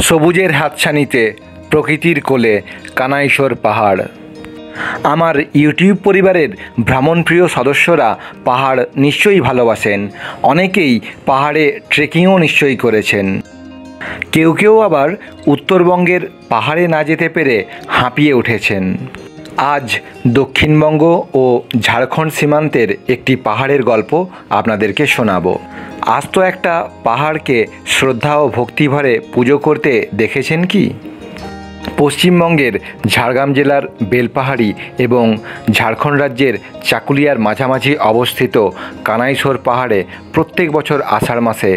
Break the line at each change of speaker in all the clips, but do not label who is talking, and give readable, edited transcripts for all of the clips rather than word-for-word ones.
সবুজের হাতছানিতে প্রকৃতির কোলে কানাইশোর পাহাড়। আমার ইউটিউব পরিবারের ভ্রমণপ্রিয় সদস্যরা পাহাড় নিশ্চয়ই ভালোবাসেন। অনেকেই পাহাড়ে ট্রেকিংও নিশ্চয়ই করেছেন। কেউ কেউ আবার উত্তরবঙ্গের পাহাড়ে না যেতে পেরে হাঁপিয়ে উঠেছেন। আজ দক্ষিণবঙ্গ ও ঝাড়খণ্ড সীমান্তের একটি পাহাড়ের গল্প আপনাদেরকে শোনাবো। আজ তো একটা পাহাড়কে শ্রদ্ধা ও ভক্তিভরে পুজো করতে দেখেছেন কি? পশ্চিমবঙ্গের ঝাড়গ্রাম জেলার বেলপাহাড়ি এবং ঝাড়খণ্ড রাজ্যের চাকুলিয়ার মাঝামাঝি অবস্থিত কানাইশোর পাহাড়ে প্রত্যেক বছর আষাঢ় মাসে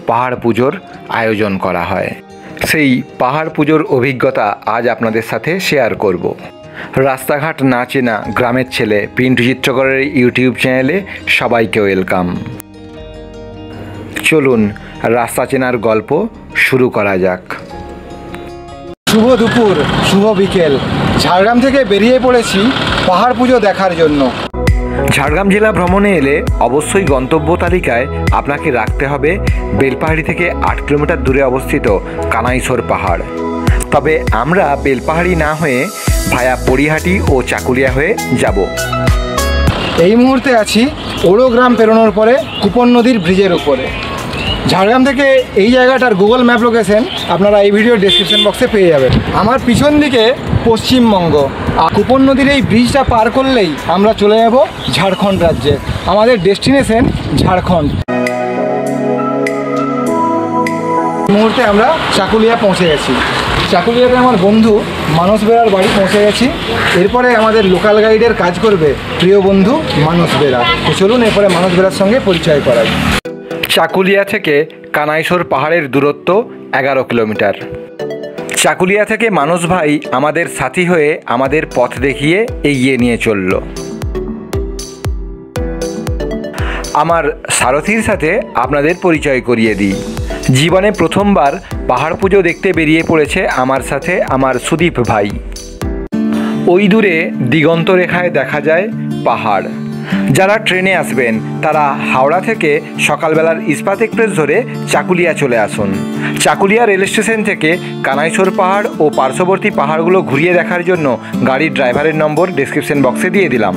পাহাড় পুজোর আয়োজন করা হয়। সেই পাহাড় পুজোর অভিজ্ঞতা আজ আপনাদের সাথে শেয়ার করব। রাস্তাঘাট না চেনা গ্রামের ছেলে পিন্টু চিত্রকরের ইউটিউব চ্যানেলে সবাইকে ওয়েলকাম। চলুন রাস্তা চেনার গল্প শুরু করা যাক।
শুভ দুপুর, শুভ বিকেল। ঝাড়গ্রাম থেকে বেরিয়ে পড়েছি পাহাড় পুজো দেখার জন্য।
ঝাড়গ্রাম জেলা ভ্রমণে এলে অবশ্যই গন্তব্য তালিকায় আপনাকে রাখতে হবে বেলপাহাড়ি থেকে 8 কিলোমিটার দূরে অবস্থিত কানাইশোর পাহাড়। তবে আমরা বেলপাহাড়ি না হয়ে ভায়া পরিহাটি ও চাকুলিয়া হয়ে যাব।
এই মুহূর্তে আছি ওড়ো গ্রাম পেরোনোর পরে কুপন নদীর ব্রিজের উপরে। ঝাড়গ্রাম থেকে এই জায়গাটার গুগল ম্যাপ লোকেশন আপনারা এই ভিডিওর ডেসক্রিপশন বক্সে পেয়ে যাবেন। আমার পিছন দিকে পশ্চিমবঙ্গ, আর কুপন নদীর এই ব্রিজটা পার করলেই আমরা চলে যাব ঝাড়খণ্ড রাজ্যে। আমাদের ডেস্টিনেশন ঝাড়খণ্ড। এই মুহূর্তে আমরা চাকুলিয়া পৌঁছে গেছি। চাকুলিয়াতে আমার বন্ধু মানস বেরার বাড়ি পৌঁছে গেছি। এরপরে আমাদের লোকাল গাইডের কাজ করবে প্রিয় বন্ধু মানস বেরা। তো চলুন এরপরে মানস বেরার সঙ্গে পরিচয় করাই।
চাকুলিয়া থেকে কানাইশোর পাহাড়ের দূরত্ব 11 কিলোমিটার। চাকুলিয়া থেকে মানস ভাই আমাদের সাথী হয়ে আমাদের পথ দেখিয়ে এগিয়ে নিয়ে চলল। আমার সারথীর সাথে আপনাদের পরিচয় করিয়ে দিই। জীবনে প্রথমবার পাহাড় পুজো দেখতে বেরিয়ে পড়েছে আমার সাথে আমার সুদীপ ভাই। ওই দূরে দিগন্ত রেখায় দেখা যায় পাহাড়। যারা ট্রেনে আসবেন তারা হাওড়া থেকে সকালবেলার ইস্পাত এক্সপ্রেস ধরে চাকুলিয়া চলে আসুন। চাকুলিয়া রেল স্টেশন থেকে কানাইশোর পাহাড় ও পার্শ্ববর্তী পাহাড়গুলো ঘুরিয়ে দেখার জন্য গাড়ির ড্রাইভারের নম্বর ডেসক্রিপশন বক্সে দিয়ে দিলাম।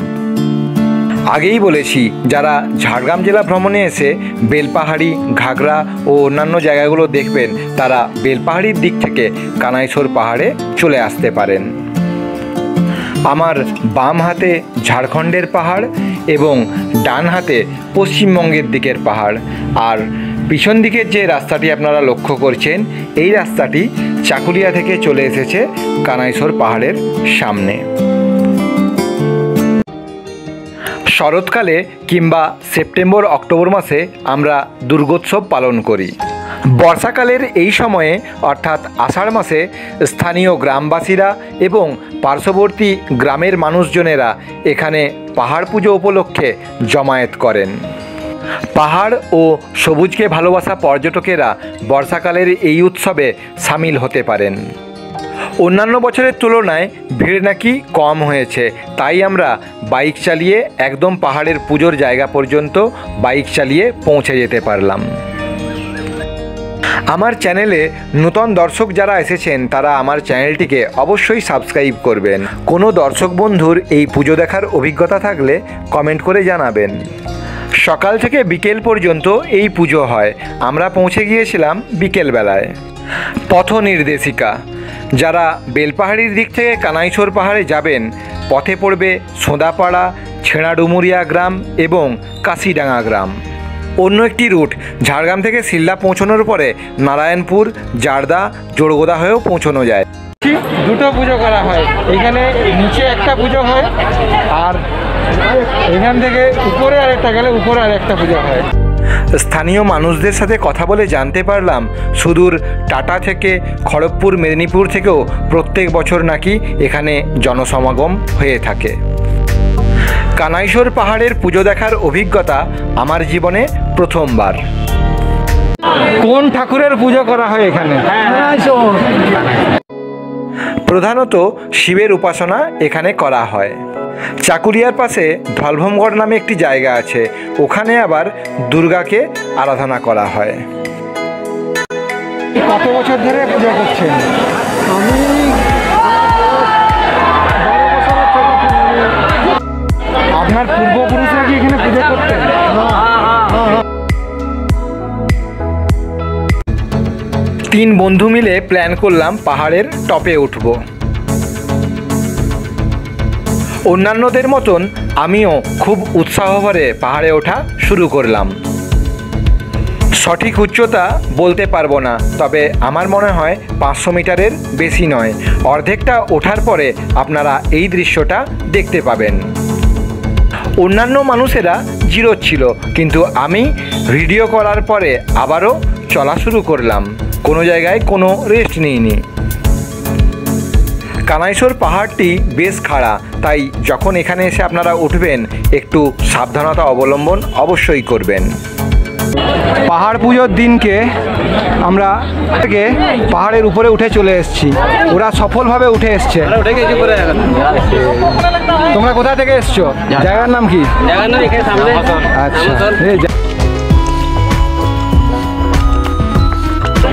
আগেই বলেছি, যারা ঝাড়গ্রাম জেলা ভ্রমণে এসে বেলপাহাড়ি, ঘাগরা ও অন্যান্য জায়গাগুলো দেখবেন তারা বেলপাহাড়ির দিক থেকে কানাইশোর পাহাড়ে চলে আসতে পারেন। আমার বাম হাতে ঝাড়খণ্ডের পাহাড় এবং ডান হাতে পশ্চিমবঙ্গের দিকের পাহাড়। আর পিছন দিকের যে রাস্তাটি আপনারা লক্ষ্য করছেন, এই রাস্তাটি চাকুলিয়া থেকে চলে এসেছে কানাইশোর পাহাড়ের সামনে। শরৎকালে কিংবা সেপ্টেম্বর অক্টোবর মাসে আমরা দুর্গোৎসব পালন করি। বর্ষাকালের এই সময়ে অর্থাৎ আষাঢ় মাসে স্থানীয় গ্রামবাসীরা এবং পার্শ্ববর্তী গ্রামের মানুষজনেরা এখানে পাহাড় পুজো উপলক্ষে জমায়েত করেন। পাহাড় ও সবুজকে ভালোবাসা পর্যটকেরা বর্ষাকালের এই উৎসবে সামিল হতে পারেন। অন্যান্য বছরের তুলনায় ভিড় নাকি কম হয়েছে, তাই আমরা বাইক চালিয়ে একদম পাহাড়ের পুজোর জায়গা পর্যন্ত বাইক চালিয়ে পৌঁছে যেতে পারলাম। আমার চ্যানেলে নতুন দর্শক যারা এসেছেন তারা আমার চ্যানেলটিকে অবশ্যই সাবস্ক্রাইব করবেন। কোনো দর্শক বন্ধুর এই পুজো দেখার অভিজ্ঞতা থাকলে কমেন্ট করে জানাবেন। সকাল থেকে বিকেল পর্যন্ত এই পুজো হয়। আমরা পৌঁছে গিয়েছিলাম বিকেলবেলায়। পথ নির্দেশিকা: যারা বেলপাহাড়ির দিক থেকে কানাইশোর পাহাড়ে যাবেন, পথে পড়বে সোঁদাপাড়া, ছেঁড়াডুমুরিয়া গ্রাম এবং কাশিডাঙ্গা গ্রাম। অন্য একটি রুট ঝাড়গ্রাম থেকে শিলদা পৌঁছানোর পরে নারায়ণপুর, জারদা, জোড়গোদা হয়েও পৌঁছানো যায়।
দুটো পুজো করা হয়, এখানে নিচে একটা পুজো হয় আর এখান থেকে উপরে আরেকটা গেলে উপরে আরেকটা পুজো হয়।
স্থানীয় মানুষদের সাথে কথা বলে জানতে পারলাম সুদূর টাটা থেকে, খড়গপুর, মেদিনীপুর থেকেও প্রত্যেক বছর নাকি এখানে জনসমাগম হয়ে থাকে। কানাইশোর পাহাড়ের পুজো দেখার অভিজ্ঞতা আমার জীবনে প্রথমবার।
কোন ঠাকুরের পুজো করা হয় এখানে?
প্রধানত শিবের উপাসনা এখানে করা হয়। চাকুলিয়ার পাশে ধলভমগড় নামে একটি জায়গা আছে, ওখানে আবার দুর্গাকে আরাধনা করা হয়।
কত বছর ধরে পূজা করছেন?
আমি 12 বছর।
আপনার পূর্বপুরুষরা কি এখানে পুজো করতেন? তিন বন্ধু মিলে প্ল্যান করলাম পাহাড়ের টপে উঠব। অন্যান্যদের মতন আমিও খুব উৎসাহ ভরে পাহাড়ে ওঠা শুরু করলাম। সঠিক উচ্চতা বলতে পারবো না, তবে আমার মনে হয় 500 মিটারের বেশি নয়। অর্ধেকটা ওঠার পরে আপনারা এই দৃশ্যটা দেখতে পাবেন। অন্যান্য মানুষেরা জিরোচ্ছিল, কিন্তু আমি ভিডিও করার পরে আবারও চলা শুরু করলাম। কোনো জায়গায় কোনো রেস্ট নিইনি। কানাইশোর পাহাড়টি বেশ খাড়া, তাই যখন এখানে এসে আপনারা উঠবেন একটু সাবধানতা অবলম্বন অবশ্যই করবেন। পাহাড় পুজোর দিনকে আমরা থেকে পাহাড়ের উপরে উঠে চলে এসেছি। ওরা সফলভাবে উঠে এসছে। তোমরা কোথা থেকে এসছো? জায়গার নাম কি? আচ্ছা,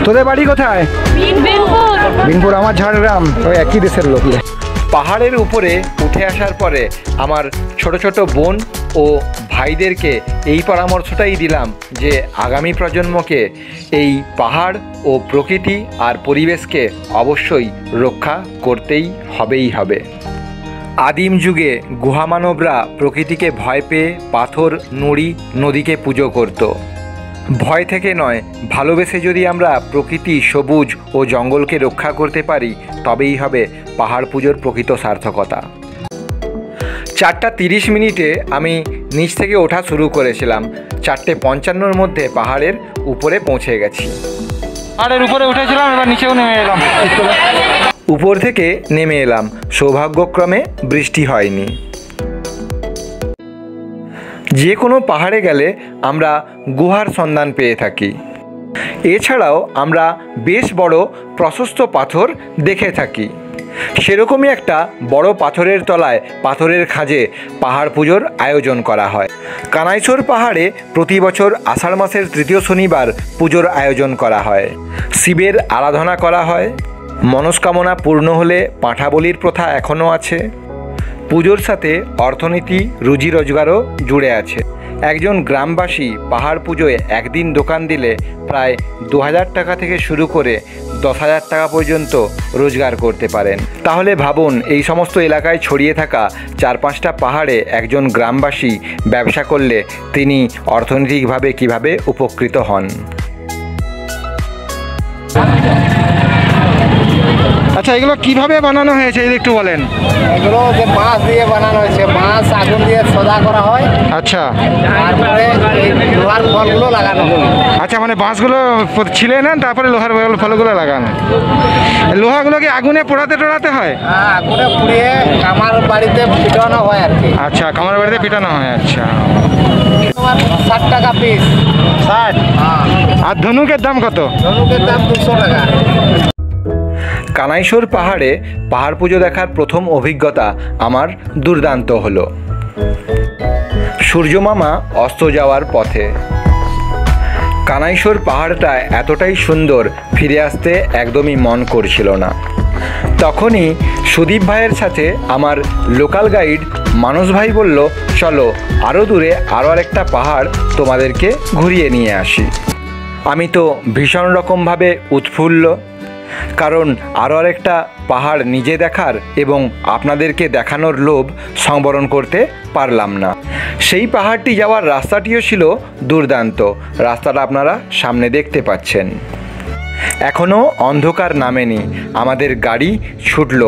তোদের বাড়ি কোথায়? বিনপুর। আমার ঝাড়গ্রাম। ওই একই দেশের লোক। পাহাড়ের উপরে উঠে আসার পরে আমার ছোট ছোট বোন ও ভাইদেরকে এই পরামর্শটাই দিলাম যে আগামী প্রজন্মকে এই পাহাড় ও প্রকৃতি আর পরিবেশকে অবশ্যই রক্ষা করতেই হবে। আদিম যুগে গুহামানবরা প্রকৃতিকে ভয় পেয়ে পাথর, নুড়ি, নদীকে পুজো করত। ভয় থেকে নয়, ভালোবেসে যদি আমরা প্রকৃতি, সবুজ ও জঙ্গলকে রক্ষা করতে পারি তবেই হবে পাহাড় পুজোর প্রকৃত সার্থকতা। 4টা 30 মিনিটে আমি নিচ থেকে ওঠা শুরু করেছিলাম। 4:55-র মধ্যে পাহাড়ের উপরে পৌঁছে গেছি। পাহাড়ের উপরে উঠেছিলাম, এবার নিচেও নেমে এলাম। উপর থেকে নেমে এলাম, সৌভাগ্যক্রমে বৃষ্টি হয়নি। যে কোনো পাহাড়ে গেলে আমরা গুহার সন্ধান পেয়ে থাকি। এছাড়াও আমরা বেশ বড় প্রশস্ত পাথর দেখে থাকি। সেরকমই একটা বড় পাথরের তলায়, পাথরের খাঁজে পাহাড় পুজোর আয়োজন করা হয়। কানাইশোর পাহাড়ে প্রতি বছর আষাঢ় মাসের 3য় শনিবার পুজোর আয়োজন করা হয়। শিবের আরাধনা করা হয়। মনস্কামনা পূর্ণ হলে পাঁঠা বলির প্রথা এখনও আছে। পুজোর সাথে অর্থনীতি, রুজি রোজগারও জুড়ে আছে। একজন গ্রামবাসী পাহাড় পুজোয় একদিন দোকান দিলে প্রায় 2000 টাকা থেকে শুরু করে 10,000 টাকা পর্যন্ত রোজগার করতে পারেন। তাহলে ভাবুন, এই সমস্ত এলাকায় ছড়িয়ে থাকা 4-5টা পাহাড়ে একজন গ্রামবাসী ব্যবসা করলে তিনি অর্থনৈতিকভাবে কিভাবে উপকৃত হন। আচ্ছা, এগুলো কিভাবে বানানো হয়েছে যদি একটু বলেন?
এগুলো যে বাঁশ দিয়ে বানানো হয়েছে, বাঁশ আগুন দিয়ে সোদা করা হয়।
আচ্ছা,
তারপরে এই লোহার ফলগুলো লাগানো হয়।
আচ্ছা, মানে বাঁশগুলো ছিলে নেন, তারপরে লোহার ফলগুলো লাগান। লোহাগুলো কি আগুনে পোড়াতে হয়?
হ্যাঁ, আগুনে পুড়িয়ে কামার বাড়িতে পিটানো হয় আর কি।
আচ্ছা, কামার বাড়িতে পিটানো হয়। আচ্ছা,
তোমার 60 টাকা পিস। 60? হ্যাঁ।
আর ধনুকের দাম কত?
ধনুকের দাম 200 টাকা।
কানাইশোর পাহাড়ে পাহাড় পুজো দেখার প্রথম অভিজ্ঞতা আমার দুর্দান্ত হলো। সূর্যমামা অস্ত যাওয়ার পথে। কানাইশোর পাহাড়টা এতটাই সুন্দর, ফিরে আসতে একদমই মন করছিল না। তখনই সুদীপ ভাইয়ের সাথে আমার লোকাল গাইড মানস ভাই বলল, চলো আরও দূরে আরও আরেকটা পাহাড় তোমাদেরকে ঘুরিয়ে নিয়ে আসি। আমি তো ভীষণ রকমভাবে উৎফুল্ল, কারণ আরও আরেকটা পাহাড় নিজে দেখার এবং আপনাদেরকে দেখানোর লোভ সংবরণ করতে পারলাম না। সেই পাহাড়টি যাওয়ার রাস্তাটিও ছিল দুর্দান্ত। রাস্তাটা আপনারা সামনে দেখতে পাচ্ছেন। এখনও অন্ধকার নামেনি। আমাদের গাড়ি ছুটল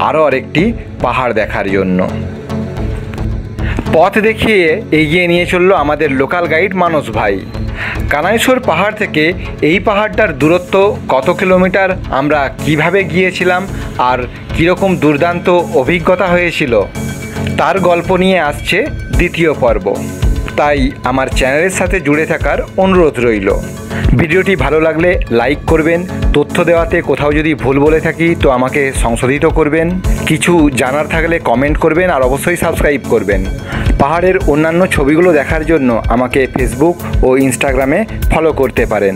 আরও আরেকটি পাহাড় দেখার জন্য। পথ দেখিয়ে এগিয়ে নিয়ে চলল আমাদের লোকাল গাইড মানস ভাই। কানাইশোর পাহাড় থেকে এই পাহাড়টার দূরত্ব কত কিলোমিটার, আমরা কিভাবে গিয়েছিলাম আর কীরকম দুর্দান্ত অভিজ্ঞতা হয়েছিল তার গল্প নিয়ে আসছে দ্বিতীয় পর্ব। তাই আমার চ্যানেলের সাথে জুড়ে থাকার অনুরোধ রইল। ভিডিওটি ভালো লাগলে লাইক করবেন। তথ্য দেওয়াতে কোথাও যদি ভুল বলে থাকি তো আমাকে সংশোধিত করবেন। কিছু জানার থাকলে কমেন্ট করবেন, আর অবশ্যই সাবস্ক্রাইব করবেন। পাহাড়ের অন্যান্য ছবিগুলো দেখার জন্য আমাকে ফেসবুক ও ইনস্টাগ্রামে ফলো করতে পারেন।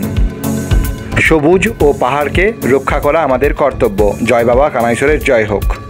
সবুজ ও পাহাড়কে রক্ষা করা আমাদের কর্তব্য। জয় বাবা কানাইশ্বরের জয় হোক।